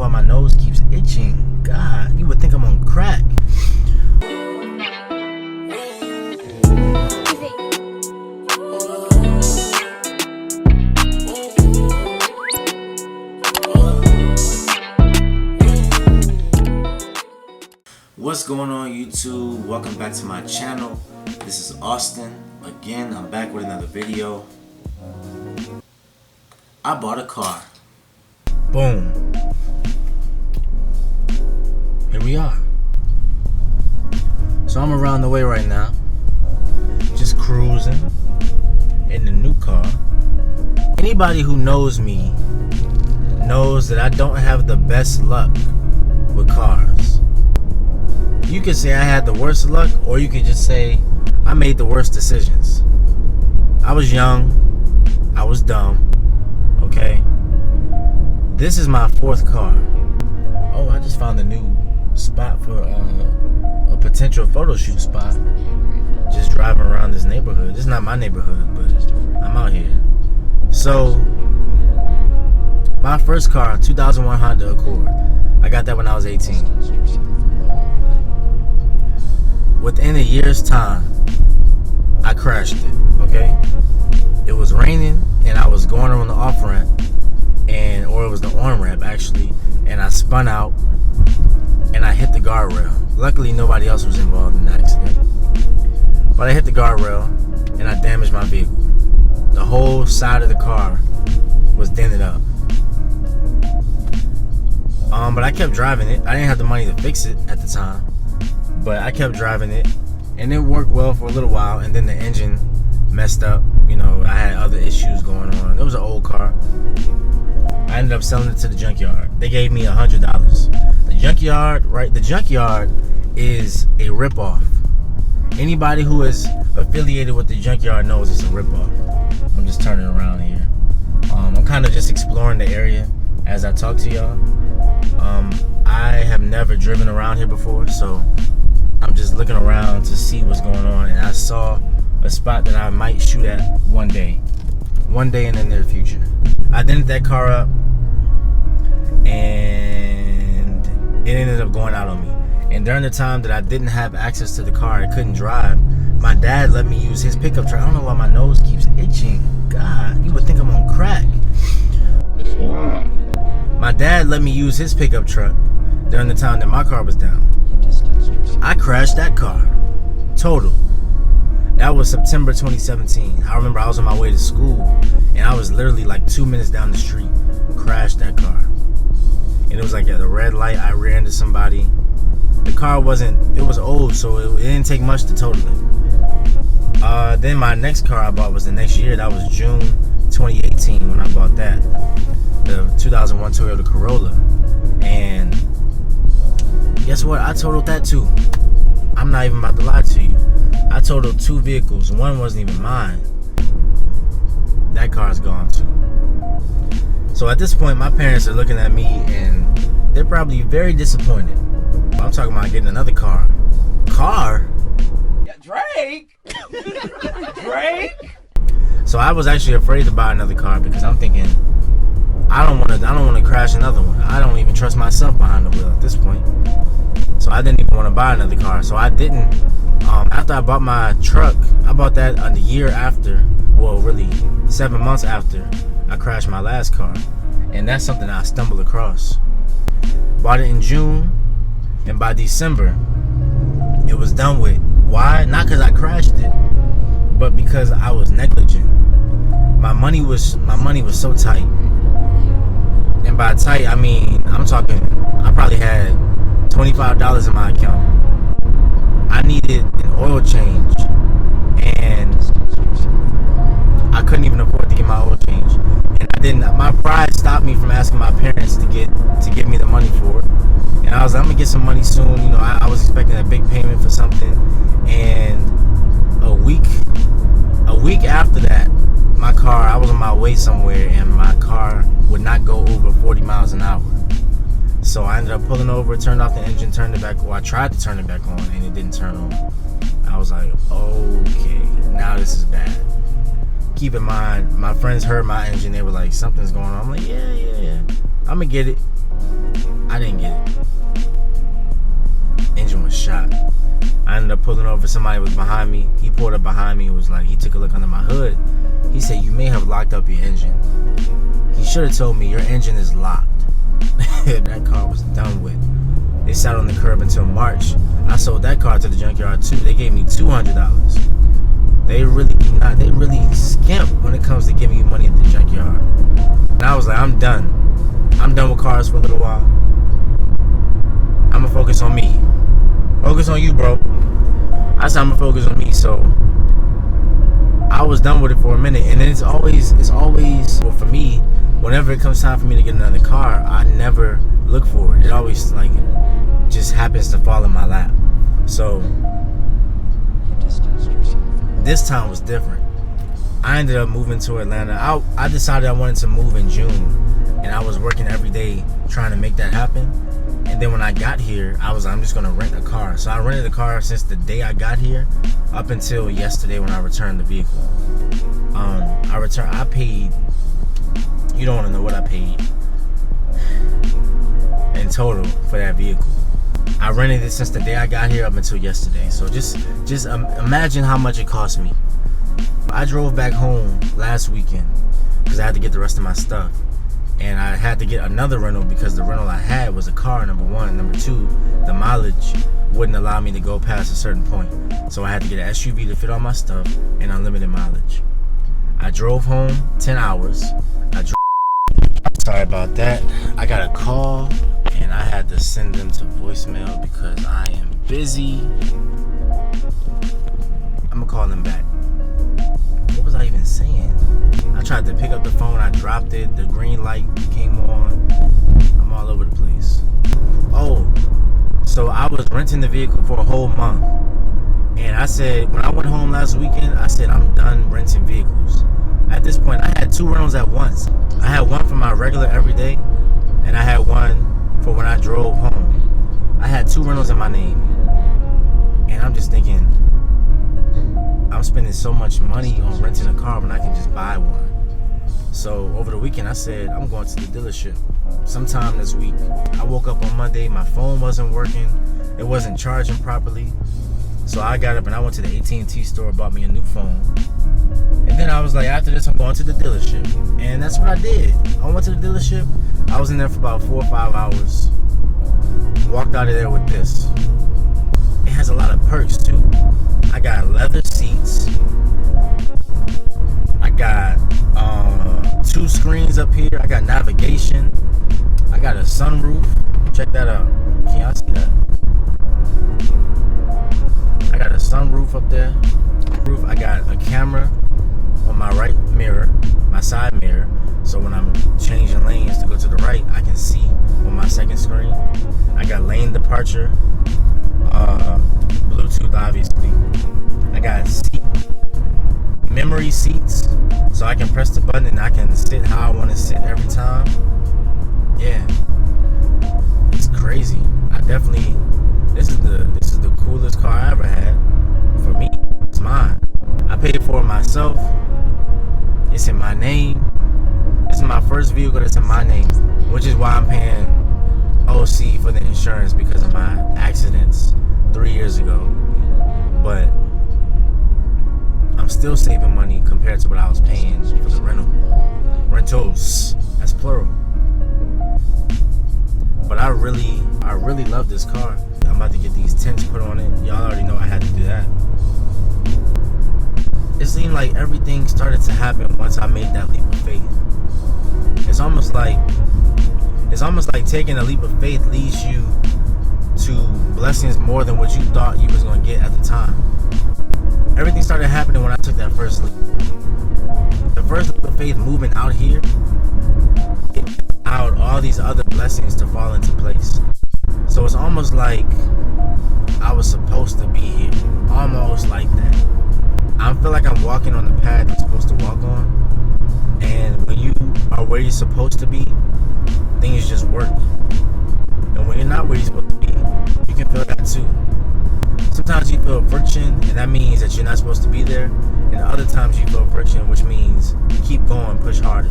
why my nose keeps itching. God, you would think I'm on crack. What's going on, YouTube? Welcome back to my channel. This is Austin. Again, I'm back with another video. I bought a car. Boom. Here we are. So I'm around the way right now, just cruising in the new car. Anybody who knows me knows that I don't have the best luck with cars. You could say I had the worst luck, or you could just say I made the worst decisions. I was young, I was dumb, okay? This is my fourth car. Oh, I just found a new spot for a potential photo shoot spot. Just driving around this neighborhood. This is not my neighborhood, but I'm out here. So, my first car, 2001 Honda Accord. I got that when I was 18. Within a year's time, I crashed it, okay? It was raining, and I was going on the off-ramp, or it was the on-ramp, actually, and I spun out, and I hit the guardrail. Luckily, nobody else was involved in the accident. But I hit the guardrail, and I damaged my vehicle. The whole side of the car was dented up. But I kept driving it. I didn't have the money to fix it at the time. But I kept driving it, and it worked well for a little while, and then the engine messed up. You know, I had other issues going on. It was an old car. I ended up selling it to the junkyard. They gave me $100. The junkyard is a ripoff. Anybody who is affiliated with the junkyard knows it's a ripoff. I'm just turning around here. I'm kind of just exploring the area as I talk to y'all. I have never driven around here before, so I'm just looking around to see what's going on, and I saw a spot that I might shoot at one day in the near future. I dented that car up, and it ended up going out on me. And during the time that I didn't have access to the car, I couldn't drive, my dad let me use his pickup truck. I don't know why my nose keeps itching. God, you would think I'm on crack. My dad let me use his pickup truck during the time that my car was down. I crashed that car. Total. That was September 2017. I remember I was on my way to school, and I was literally like 2 minutes down the street. Crashed that car. And it was like at a red light. I ran into somebody. The car it was old, so it didn't take much to total it. Then my next car I bought was the next year. That was June 2018 when I bought that. The 2001 Toyota Corolla. And guess what? I totaled that too. I'm not even about to lie to you. I totaled two vehicles. One wasn't even mine. That car's gone too. So at this point, my parents are looking at me and they're probably very disappointed. I'm talking about getting another car. Car? Yeah, Drake! Drake! So I was actually afraid to buy another car because I'm thinking, I don't want to crash another one. I don't even trust myself behind the wheel at this point. So I didn't even want to buy another car. So I didn't. After I bought my truck, I bought that a year after. Well, really 7 months after I crashed my last car. And that's something I stumbled across. Bought it in June, and by December, it was done with. Why? Not because I crashed it, but because I was negligent. My money was so tight. And by tight, I mean, I'm talking, I probably had $25 in my account. I needed an oil change, and I couldn't even afford to get my oil change. And my pride stopped me from asking my parents to give me the money for it. And I was like, I'm gonna get some money soon. You know, I was expecting a big payment for something. And a week after that, I was on my way somewhere, and my car would not go over 40 miles an hour. So I ended up pulling over, turned off the engine, turned it back. Well, I tried to turn it back on, and it didn't turn on. I was like, okay, now this is bad. Keep in mind, my friends heard my engine. They were like, something's going on. I'm like, yeah. I'm gonna get it. I didn't get it. Engine was shot. I ended up pulling over. Somebody was behind me. He pulled up behind me and was like, he took a look under my hood. He said, you may have locked up your engine. He should have told me your engine is locked. That car was done with. They sat on the curb until March. I sold that car to the junkyard too. They gave me $200. They really skimp when it comes to giving you money at the junkyard. And I was like, I'm done. I'm done with cars for a little while. I'm gonna focus on me. Focus on you, bro. I said I'm gonna focus on me. So I was done with it for a minute, and then it's always well, for me, whenever it comes time for me to get another car, I never look for it. It always like just happens to fall in my lap. So this time was different. I ended up moving to Atlanta. I decided I wanted to move in June, and I was working every day trying to make that happen. And then when I got here, I was like, I'm just gonna rent a car. So I rented a car since the day I got here up until yesterday when I returned the vehicle. I paid, you don't wanna know what I paid in total for that vehicle. I rented it since the day I got here up until yesterday. So just imagine how much it cost me. I drove back home last weekend because I had to get the rest of my stuff. And I had to get another rental because the rental I had was a car, number one. Number two, the mileage wouldn't allow me to go past a certain point. So I had to get an SUV to fit all my stuff and unlimited mileage. I drove home 10 hours. Sorry about that. I got a call and I had to send them to voicemail because I am busy. I'm gonna call them back. What was I even saying? I tried to pick up the phone, I dropped it, the green light came on. I'm all over the place. Oh, so I was renting the vehicle for a whole month. And I said, when I went home last weekend, I said, I'm done renting vehicles. At this point, I had 2 rentals at once. I had one for my regular everyday, and I had one for when I drove home. I had 2 rentals in my name. And I'm just thinking, I'm spending so much money on renting a car when I can just buy one. So over the weekend, I said, I'm going to the dealership sometime this week. I woke up on Monday, my phone wasn't working. It wasn't charging properly. So I got up and I went to the AT&T store, bought me a new phone. And then I was like, after this, I'm going to the dealership. And that's what I did. I went to the dealership. I was in there for about 4 or 5 hours. Walked out of there with this. It has a lot of perks too. I got leather seats. I got 2 screens up here. I got navigation. I got a sunroof. Check that out. Can y'all see that? I got a sunroof up there. I got a camera on my right mirror, my side mirror. So when I'm changing lanes to go to the right, I can see on my second screen. I got lane departure. Bluetooth, obviously. I got memory seats, so I can press the button and I can sit how I want to sit every time. Yeah, it's crazy. This is the coolest car I ever had. For me, it's mine. I paid for it myself. It's in my name. This is my first vehicle that's in my name, which is why I'm paying OC for the insurance because of my accidents 3 years ago. But I'm still saving money compared to what I was paying for the rentals. That's plural. But I really love this car. I'm about to get these tints put on it. Y'all already know I had to do that. It seemed like everything started to happen once I made that leap of faith. It's almost like taking a leap of faith leads you to blessings more than what you thought you was going to get at the time. Everything started happening when I took that first leap. The first leap of faith moving out here, it allowed all these other blessings to fall into place. So it's almost like I was supposed to be here. Almost like that. I feel like I'm walking on the path I'm supposed to walk on. And when you are where you're supposed to be, things just work. And when you're not where you're supposed to be, you can feel that too. Sometimes you feel friction, and that means that you're not supposed to be there. And other times you feel friction, which means keep going, push harder.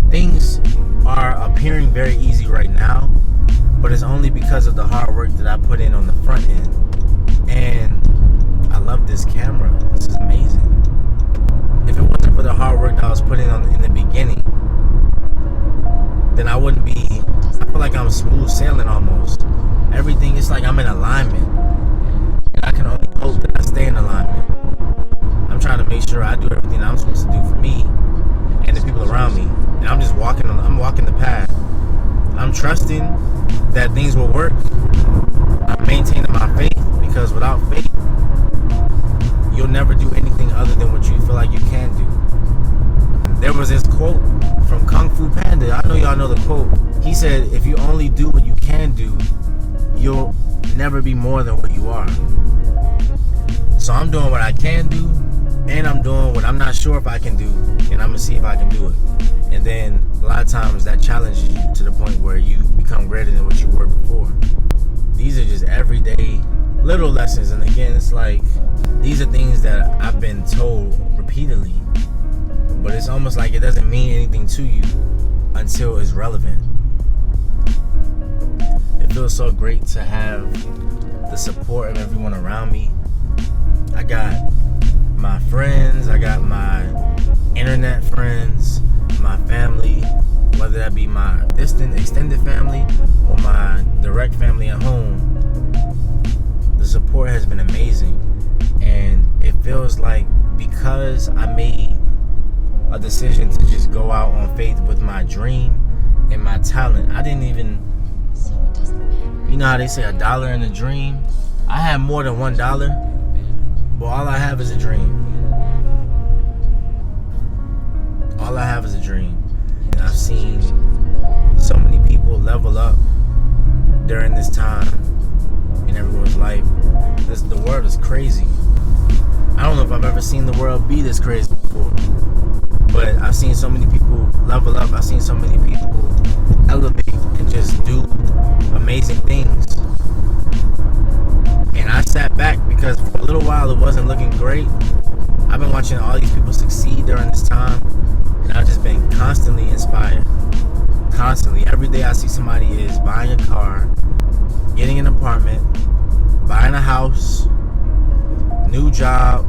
Things are appearing very easy right now, but it's only because of the hard work that I put in on the front end. And I love this camera. This is amazing. If it wasn't for the hard work that I was putting on in the beginning, then I wouldn't be, I feel like I'm smooth sailing almost. Everything is like I'm in alignment. And I can only hope that I stay in alignment. I'm trying to make sure I do everything I'm supposed to do for me and the people around me. And I'm just walking the path. I'm trusting that things will work. I'm maintaining my faith, because without faith, you'll never do anything other than what you feel like you can do. There was this quote from Kung Fu Panda. I know y'all know the quote. He said, if you only do what you can do, you'll never be more than what you are. So I'm doing what I can do, and I'm doing what I'm not sure if I can do, and I'm gonna see if I can do it. And then a lot of times that challenges you to the point where you become greater than what you were before. These are just everyday little lessons, and again, it's like these are things that I've been told repeatedly, but it's almost like it doesn't mean anything to you until it's relevant. It feels so great to have the support of everyone around me. I got my friends, I got my internet friends, my family, whether that be my distant extended family or my direct family at home. The support has been amazing, and it feels like because I made a decision to just go out on faith with my dream and my talent. I didn't even, you know how they say $1 in a dream? I had more than $1, but all I have is a dream. All I have is a dream. And I've seen so many people level up during this time in everyone's life. The world is crazy. I don't know if I've ever seen the world be this crazy before, but I've seen so many people level up. I've seen so many people elevate and just do amazing things. And I sat back because for a little while it wasn't looking great. I've been watching all these people succeed during this time, and I've just been constantly inspired. Constantly. Every day I see somebody is buying a car, getting an apartment, buying a house, new job,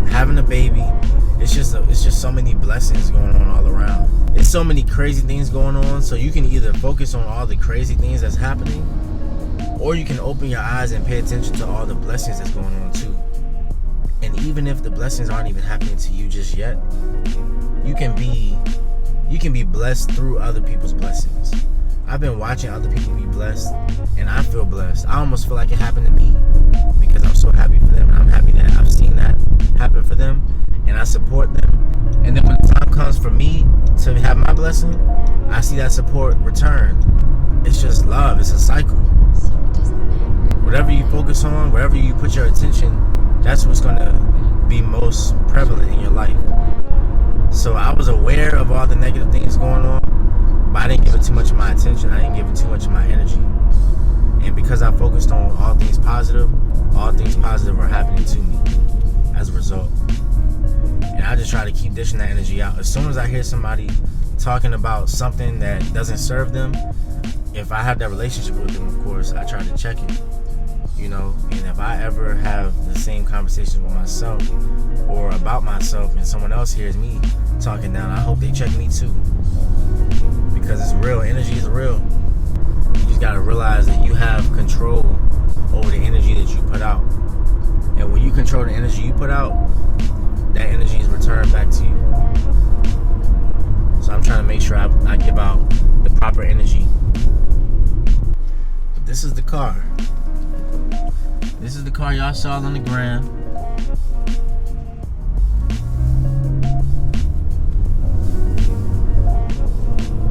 having a baby. It's just so many blessings going on all around. There's so many crazy things going on, so you can either focus on all the crazy things that's happening, or you can open your eyes and pay attention to all the blessings that's going on too. And even if the blessings aren't even happening to you just yet, you can be blessed through other people's blessings. I've been watching other people be blessed, and I feel blessed. I almost feel like it happened to me because I'm so happy for them, and I'm happy that I've seen that happen for them, and I support them. And then when the time comes for me to have my blessing, I see that support return. It's just love. It's a cycle. Whatever you focus on, wherever you put your attention, that's what's going to be most prevalent in your life. So I was aware of all the negative things going on, but I didn't give it too much of my attention. I didn't give it too much of my energy. And because I focused on all things positive are happening to me as a result. And I just try to keep dishing that energy out. As soon as I hear somebody talking about something that doesn't serve them, if I have that relationship with them, of course, I try to check it. You know, and if I ever have the same conversation with myself or about myself and someone else hears me talking down, I hope they check me too. Because it's real. Energy is real. You just gotta realize that you have control over the energy that you put out. And when you control the energy you put out, that energy is returned back to you. So I'm trying to make sure I give out the proper energy. But this is the car. This is the car y'all saw on the gram.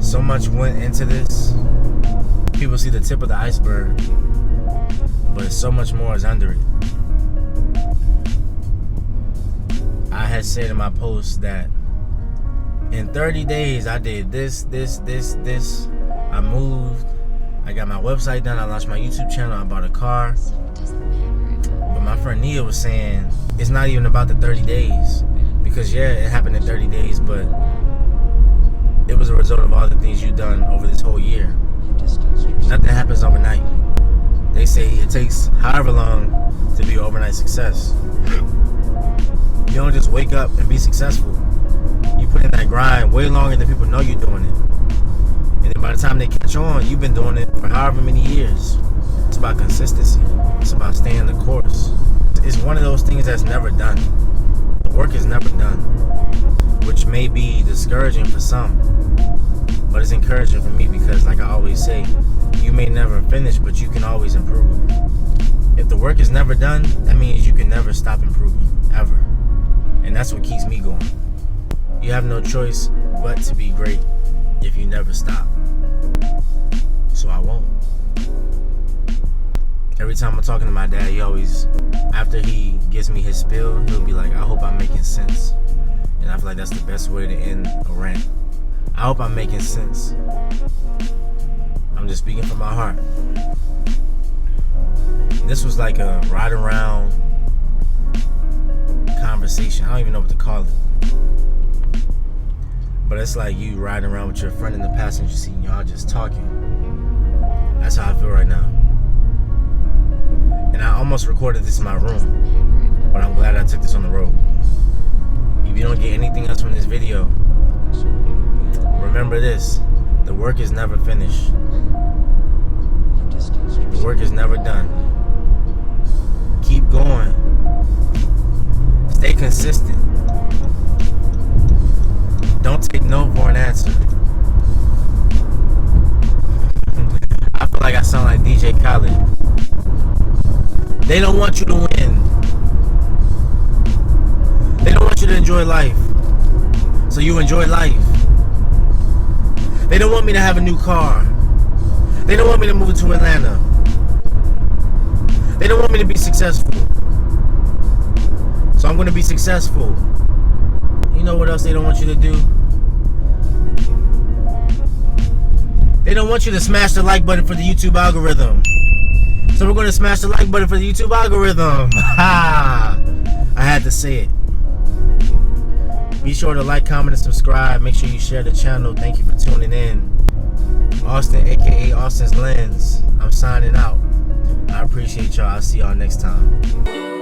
So much went into this. People see the tip of the iceberg, but so much more is under it. I had said in my post that in 30 days I did this. I moved. I got my website done. I launched my YouTube channel. I bought a car. But my friend Nia was saying it's not even about the 30 days. Because yeah, it happened in 30 days, but it was a result of all the things you've done over this whole year. Nothing happens overnight. They say it takes however long to be an overnight success. You don't just wake up and be successful. You put in that grind way longer than people know you're doing it. And then by the time they catch on, you've been doing it for however many years. It's about consistency. It's about staying the course. It's one of those things that's never done. The work is never done, which may be discouraging for some, but it's encouraging for me because, like I always say, you may never finish, but you can always improve. If the work is never done, that means you can never stop improving, ever. And that's what keeps me going. You have no choice but to be great if you never stop. So I won't. Every time I'm talking to my dad, he always, after he gives me his spiel, he'll be like, I hope I'm making sense. And I feel like that's the best way to end a rant. I hope I'm making sense. I'm just speaking from my heart. This was like a ride around conversation. I don't even know what to call it. But it's like you riding around with your friend in the passenger seat and y'all just talking. That's how I feel right now. And I almost recorded this in my room, but I'm glad I took this on the road. If you don't get anything else from this video, remember this: the work is never finished. The work is never done. Keep going. Stay consistent. Don't take no for an answer. I feel like I sound like DJ Khaled. They don't want you to win. They don't want you to enjoy life. So you enjoy life. They don't want me to have a new car. They don't want me to move to Atlanta. They don't want me to be successful. So I'm going to be successful. You know what else they don't want you to do? They don't want you to smash the like button for the YouTube algorithm. So we're going to smash the like button for the YouTube algorithm. Ha! I had to say it. Be sure to like, comment, and subscribe. Make sure you share the channel. Thank you for tuning in. Austin, aka Austin's Lens. I'm signing out. I appreciate y'all. I'll see y'all next time.